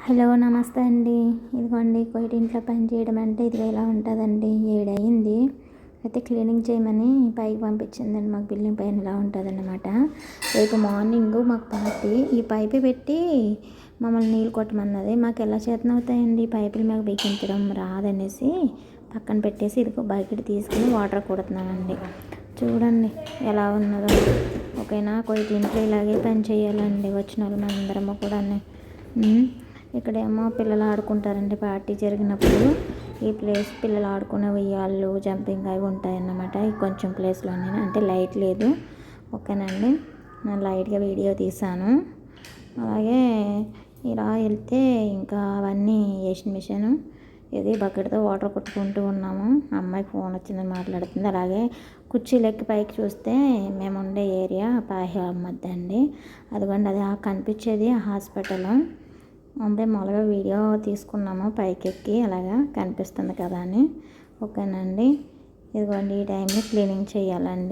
Hello నమస్తే అండి. ఇదిగోండి ఇంట్లో పని చేయడం అంటే ఇదిగో ఇలా ఉంటుందండి. 7 అయింది. అయితే క్లీనింగ్ చేయమని పైకి పంపించిందండి. మాకు బిల్డింగ్ పైన ఇలా ఉంటుందన్నమాట. రేపు మార్నింగ్ మాకు పార్టీ. ఈ పైపు పెట్టి మమ్మల్ని నీళ్ళు కొట్టమన్నది. మాకు ఎలా చేతనవుతాయండి పైపులు మాకు బిగించడం రాదనేసి పక్కన పెట్టేసి ఇదిగో బకెట్ తీసుకుని వాటర్ కొడుతున్నామండి. చూడండి ఎలా ఉన్నదో. ఓకేనా, ఇంట్లో ఇలాగే పని చేయాలండి. వచ్చిన వాళ్ళు మనందరము కూడా ఇక్కడేమో పిల్లలు ఆడుకుంటారండి. పార్టీ జరిగినప్పుడు ఈ ప్లేస్ పిల్లలు ఆడుకునే ఉయ్యాళ్ళు, జంపింగ్ అవి ఉంటాయన్నమాట. ఈ కొంచెం ప్లేస్లోనే, అంటే లైట్ లేదు. ఓకేనండి, నేను లైట్గా వీడియో తీశాను. అలాగే ఇలా వెళ్తే ఇంకా అవన్నీ వేసిన మిషన్ ఇది బకెట్తో వాటర్ కొట్టుకుంటూ ఉన్నాము. అమ్మాయికి ఫోన్ వచ్చిందని మాట్లాడుతుంది. అలాగే కుర్చీలెక్కి పైకి చూస్తే మేము ఉండే ఏరియా పాహ్య మధ్య అండి. అదిగోండి, అది కనిపించేది హాస్పిటల్. అంటే మామూలుగా వీడియో తీసుకున్నాము పైకి ఎక్కి, అలాగా కనిపిస్తుంది కదా అని. ఓకేనండి, ఇదిగోండి ఈ టైంలో క్లీనింగ్ చేయాలండి.